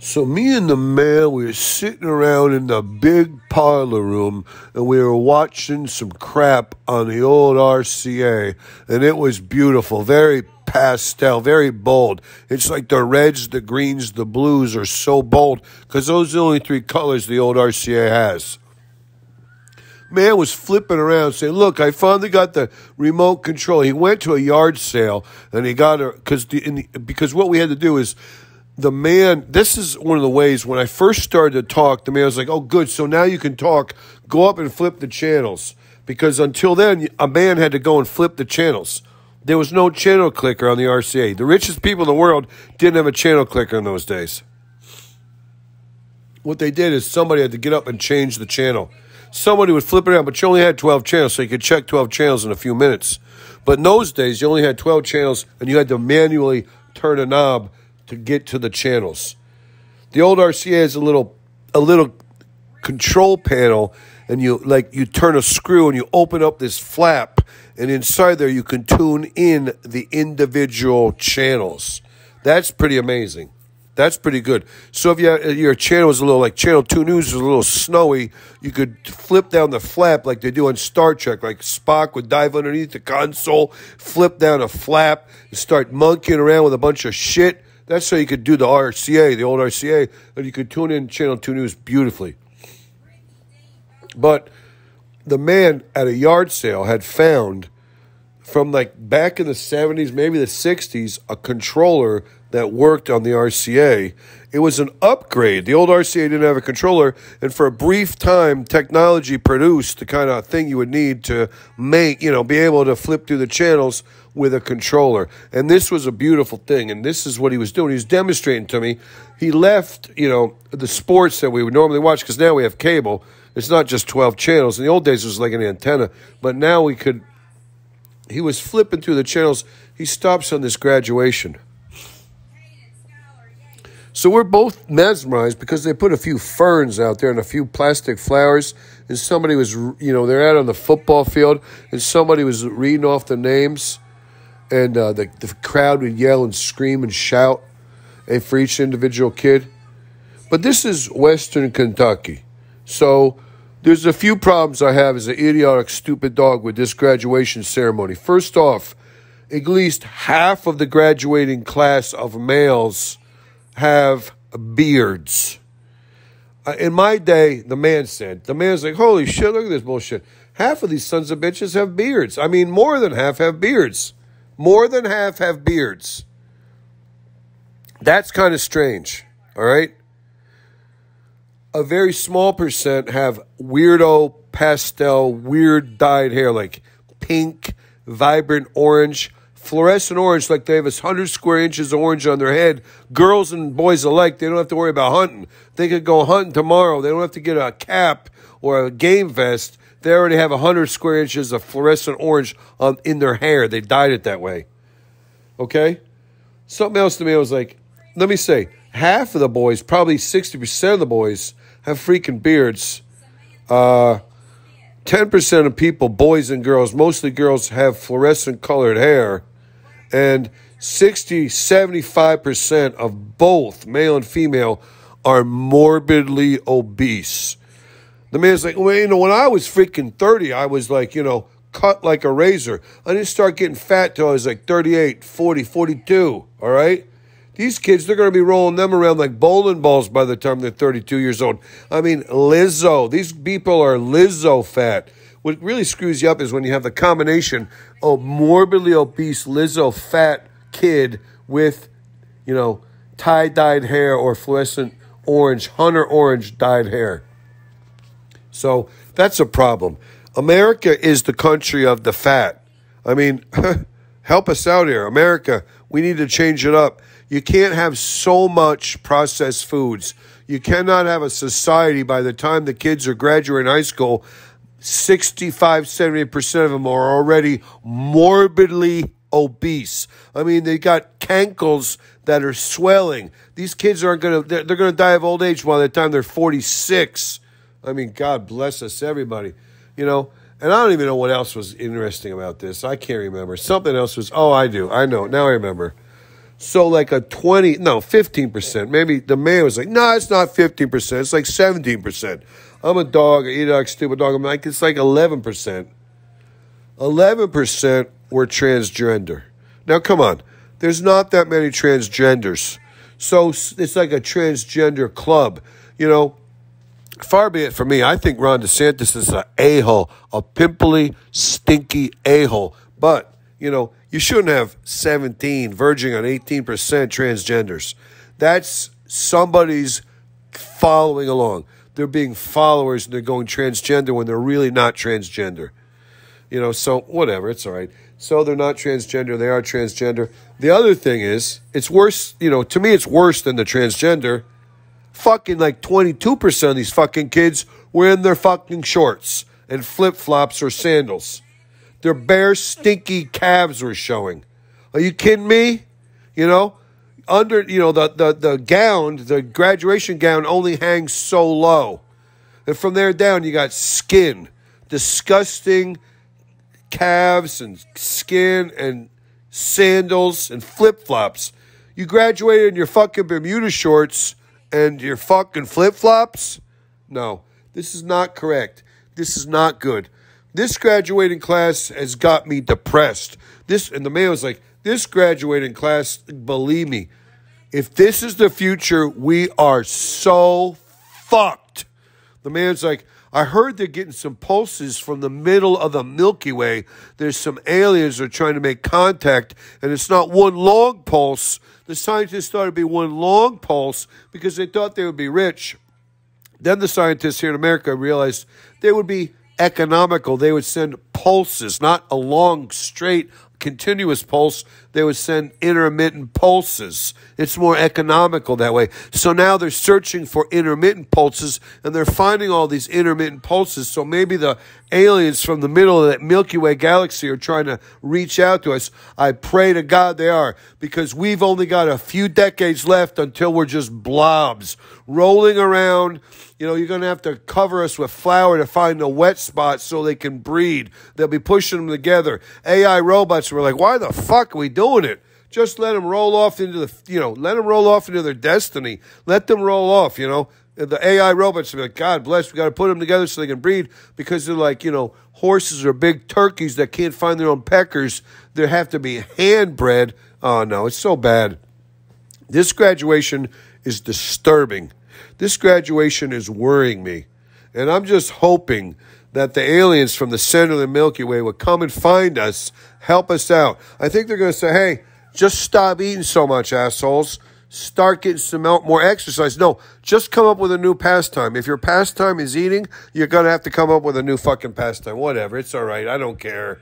So me and the man, we were sitting around in the big parlor room, and we were watching some crap on the old RCA, and it was beautiful, very pastel, very bold. It's like the reds, the greens, the blues are so bold, because those are the only three colors the old RCA has. Man was flipping around saying, look, I finally got the remote control. He went to a yard sale, and he got her, because what we had to do is, the man, this is one of the ways when I first started to talk, the man was like, oh, good, so now you can talk. Go up and flip the channels. Because until then, a man had to go and flip the channels. There was no channel clicker on the RCA. The richest people in the world didn't have a channel clicker in those days. What they did is somebody had to get up and change the channel. Somebody would flip it around, but you only had 12 channels, so you could check 12 channels in a few minutes. But in those days, you only had 12 channels, and you had to manually turn a knob to get to the channels. The old RCA has a little control panel, and you turn a screw and you open up this flap, and inside there you can tune in the individual channels. That's pretty amazing. That's pretty good. So if your channel is a little, like Channel 2 News is a little snowy, you could flip down the flap like they do on Star Trek. Like Spock would dive underneath the console, flip down a flap, and start monkeying around with a bunch of shit. That's how you could do the RCA, the old RCA, and you could tune in Channel 2 News beautifully. But the man at a yard sale had found, from like back in the 70s, maybe the 60s, a controller that worked on the RCA. It was an upgrade. The old RCA didn't have a controller, and for a brief time, technology produced the kind of thing you would need to make, be able to flip through the channels with a controller. And this was a beautiful thing, and this is what he was doing. He was demonstrating to me. He left, the sports that we would normally watch, because now we have cable. It's not just 12 channels. In the old days, it was like an antenna, but now he was flipping through the channels. He stops on this graduation. So we're both mesmerized because they put a few ferns out there and a few plastic flowers, and somebody was, they're out on the football field, and somebody was reading off the names, and the crowd would yell and scream and shout for each individual kid. But this is Western Kentucky. So there's a few problems I have as an idiotic, stupid dog with this graduation ceremony. First off, at least half of the graduating class of males have beards. In my day, the man's like, holy shit, look at this bullshit. Half of these sons of bitches have beards. I mean, more than half have beards. More than half have beards. That's kind of strange, all right? A very small percent have weirdo, pastel, weird dyed hair, like pink, vibrant orange, fluorescent orange, like they have 100 square inches of orange on their head. Girls and boys alike, they don't have to worry about hunting. They could go hunting tomorrow. They don't have to get a cap or a game vest. They already have 100 square inches of fluorescent orange in their hair. They dyed it that way. Okay? Something else to me, I was like, let me say, half of the boys, probably 60% of the boys, have freaking beards. 10% of people, boys and girls, mostly girls, have fluorescent colored hair. And 75% of both male and female are morbidly obese. The man's like, well, when I was freaking 30, I was like, cut like a razor. I didn't start getting fat till I was like 38, 40, 42, all right? These kids, they're going to be rolling them around like bowling balls by the time they're 32 years old. I mean, Lizzo. These people are Lizzo fat. What really screws you up is when you have the combination of morbidly obese Lizzo fat kid with, tie-dyed hair or fluorescent orange, hunter orange dyed hair. So that's a problem. America is the country of the fat. I mean, help us out here. America, we need to change it up. You can't have so much processed foods. You cannot have a society by the time the kids are graduating high school, 65, 70% of them are already morbidly obese. I mean, they got cankles that are swelling. These kids they're going to die of old age by the time they're 46. I mean, God bless us, everybody. And I don't even know what else was interesting about this. I can't remember. Something else was, I do. I know. Now I remember. So like a 15%. Maybe the man was like, no, it's not 15%. It's like 17%. I'm a dog. I eat like a stupid dog. I'm like, it's like 11%. 11% were transgender. Now, come on. There's not that many transgenders. So it's like a transgender club. You know, far be it from me. I think Ron DeSantis is an a-hole, a pimply, stinky a-hole. But, you know, you shouldn't have 17, verging on 18% transgenders. That's somebody's following along. They're being followers and they're going transgender when they're really not transgender. You know, so whatever, it's all right. So they're not transgender, they are transgender. The other thing is, it's worse, you know, to me it's worse than the transgender. Fucking like 22% of these fucking kids wearing their fucking shorts and flip-flops or sandals. Their bare, stinky calves were showing. Are you kidding me? You know, the gown, the graduation gown only hangs so low. And from there down, you got skin. Disgusting calves and skin and sandals and flip-flops. You graduated in your fucking Bermuda shorts and your fucking flip-flops? No, this is not correct. This is not good. This graduating class has got me depressed. And the man was like, this graduating class, believe me, if this is the future, we are so fucked. The man's like, I heard they're getting some pulses from the middle of the Milky Way. There's some aliens that are trying to make contact, and it's not one long pulse. The scientists thought it'd be one long pulse because they thought they would be rich. Then the scientists here in America realized they would be economical. They would send pulses, not a long, straight, continuous pulse. They would send intermittent pulses. It's more economical that way. So now they're searching for intermittent pulses, and they're finding all these intermittent pulses. So maybe the aliens from the middle of that Milky Way galaxy are trying to reach out to us. I pray to God they are, because we've only got a few decades left until we're just blobs rolling around. You know, you're going to have to cover us with flour to find the wet spots so they can breed. They'll be pushing them together. AI robots were like, why the fuck are we doing it? Just let them roll off into their destiny. Let them roll off, you know. The AI robots will be like, God bless, we got to put them together so they can breed, because they're like, you know, horses or big turkeys that can't find their own peckers. They have to be hand-bred. Oh, no, it's so bad. This graduation is disturbing. This graduation is worrying me. And I'm just hoping that the aliens from the center of the Milky Way will come and find us, help us out. I think they're going to say, hey, just stop eating so much, assholes. Start getting some more exercise. No, just come up with a new pastime. If your pastime is eating, you're going to have to come up with a new fucking pastime. Whatever. It's all right. I don't care.